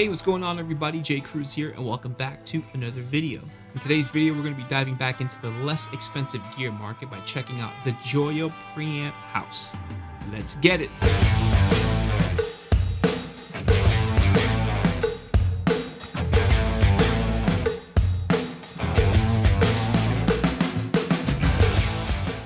Hey, what's going on everybody? Cruz here and welcome back to another video. In today's video, we're going to be diving back into the less expensive gear market by checking out the Joyo Preamp House. Let's get it!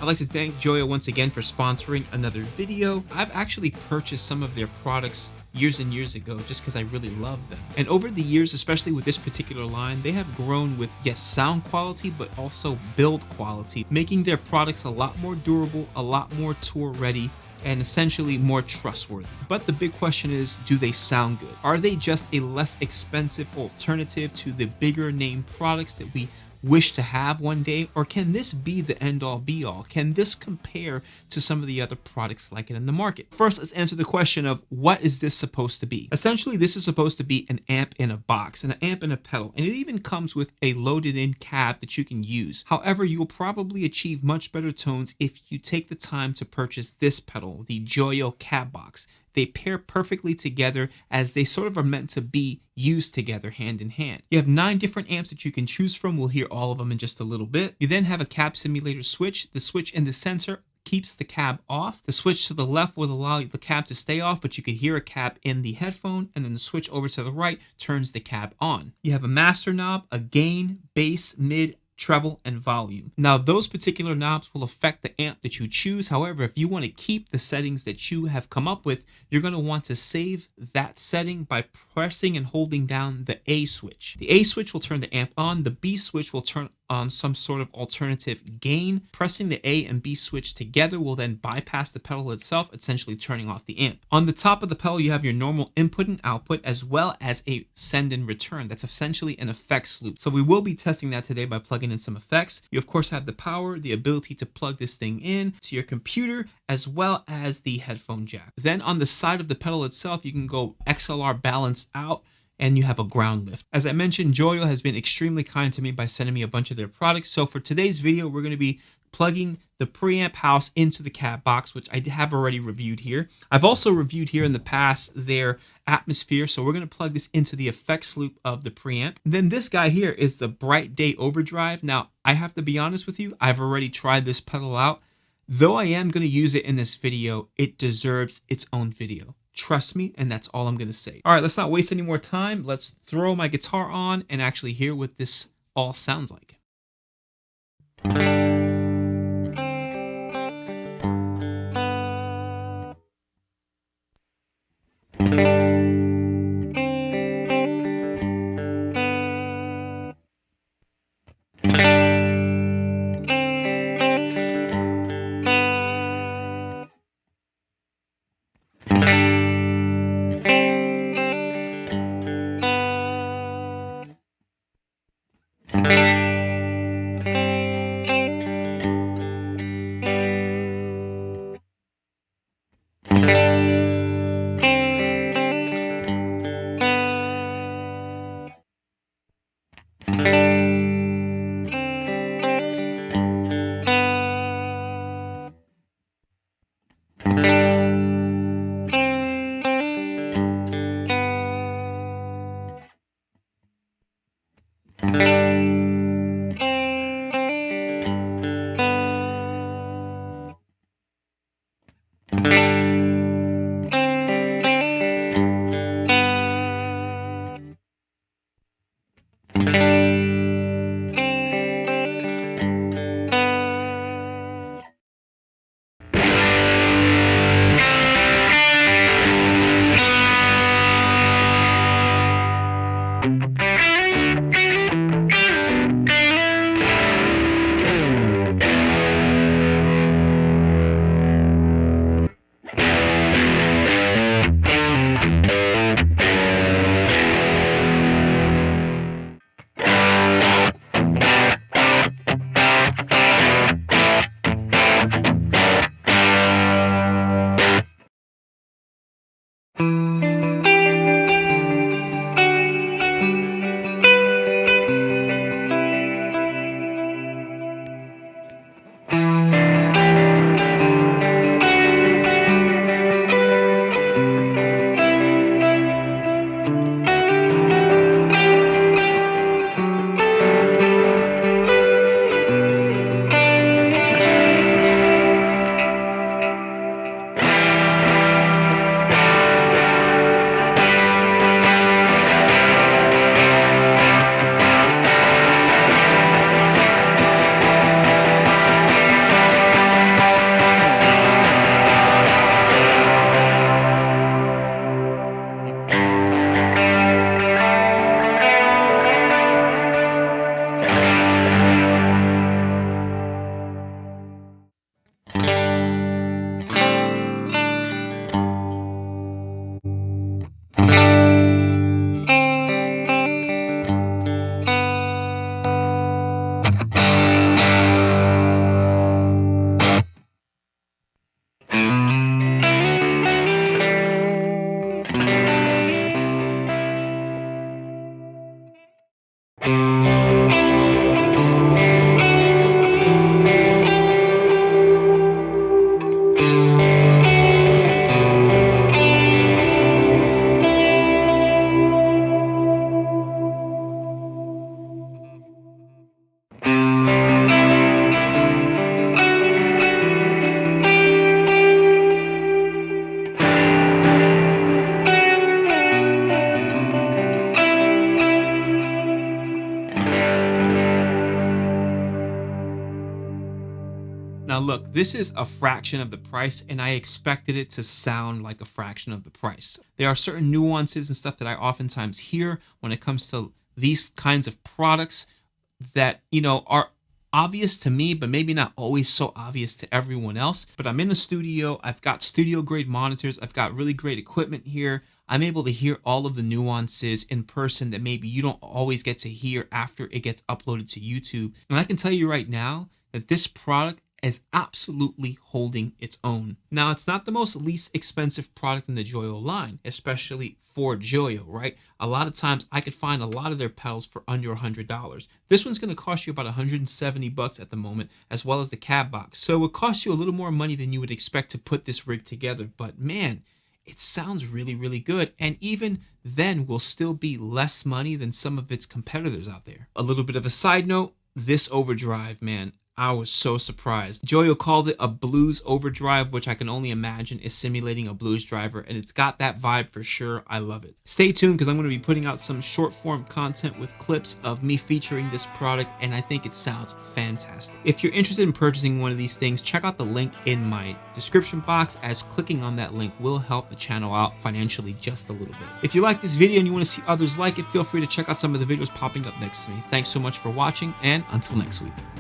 I'd like to thank Joyo once again for sponsoring another video. I've actually purchased some of their products years and years ago just because I really love them. And over the years, especially with this particular line, they have grown with, yes, sound quality, but also build quality, making their products a lot more durable, a lot more tour ready, and essentially more trustworthy. But the big question is, do they sound good? Are they just a less expensive alternative to the bigger name products that we wish to have one day? Or can this be the end all be all? Can this compare to some of the other products like it in the market? First, let's answer the question of what is this supposed to be? Essentially, this is supposed to be an amp in a box, an amp and a pedal, and it even comes with a loaded in cab that you can use. However, you'll probably achieve much better tones if you take the time to purchase this pedal, the Joyo Cab Box. They pair perfectly together as they sort of are meant to be used together hand in hand. You have 9 different amps that you can choose from. We'll hear all of them in just a little bit. You then have a cab simulator switch. The switch in the center keeps the cab off. The switch to the left will allow the cab to stay off, but you can hear a cab in the headphone, and then the switch over to the right turns the cab on. You have a master knob, a gain, bass, mid, treble, and volume. Now, those particular knobs will affect the amp that you choose. However, if you want to keep the settings that you have come up with, you're going to want to save that setting by pressing and holding down the A switch. The A switch will turn the amp on. The B switch will turn on some sort of alternative gain. Pressing the A and B switch together will then bypass the pedal itself, essentially turning off the amp. On the top of the pedal, you have your normal input and output, as well as a send and return. That's essentially an effects loop. So we will be testing that today by plugging in some effects. You of course have the power, the ability to plug this thing in to your computer, as well as the headphone jack. Then on the side of the pedal itself, you can go XLR balance out, and you have a ground lift. As I mentioned, Joyo has been extremely kind to me by sending me a bunch of their products. So for today's video, we're going to be plugging the Preamp House into the cab box, which I have already reviewed here. I've also reviewed here in the past their atmosphere, so we're going to plug this into the effects loop of the preamp. Then this guy here is the Bright Day Overdrive. Now, I have to be honest with you, I've already tried this pedal out. Though I am going to use it in this video, it deserves its own video. Trust me, and that's all I'm going to say. All right, let's not waste any more time. Let's throw my guitar on and actually hear what this all sounds like. Now look, this is a fraction of the price, and I expected it to sound like a fraction of the price. There are certain nuances and stuff that I oftentimes hear when it comes to these kinds of products that, are obvious to me, but maybe not always so obvious to everyone else. But I'm in a studio, I've got studio grade monitors, I've got really great equipment here. I'm able to hear all of the nuances in person that maybe you don't always get to hear after it gets uploaded to YouTube. And I can tell you right now that this product is absolutely holding its own. Now, it's not the least expensive product in the Joyo line, especially for Joyo, right? A lot of times I could find a lot of their pedals for under $100. This one's gonna cost you about $170 at the moment, as well as the cab box. So it would cost you a little more money than you would expect to put this rig together, but man, it sounds really, really good. And even then will still be less money than some of its competitors out there. A little bit of a side note, this overdrive, man, I was so surprised. Joyo calls it a blues overdrive, which I can only imagine is simulating a blues driver, and it's got that vibe for sure. I love it. Stay tuned because I'm going to be putting out some short form content with clips of me featuring this product, and I think it sounds fantastic. If you're interested in purchasing one of these things, check out the link in my description box, as clicking on that link will help the channel out financially just a little bit. If you like this video and you want to see others like it, feel free to check out some of the videos popping up next to me. Thanks so much for watching, and until next week.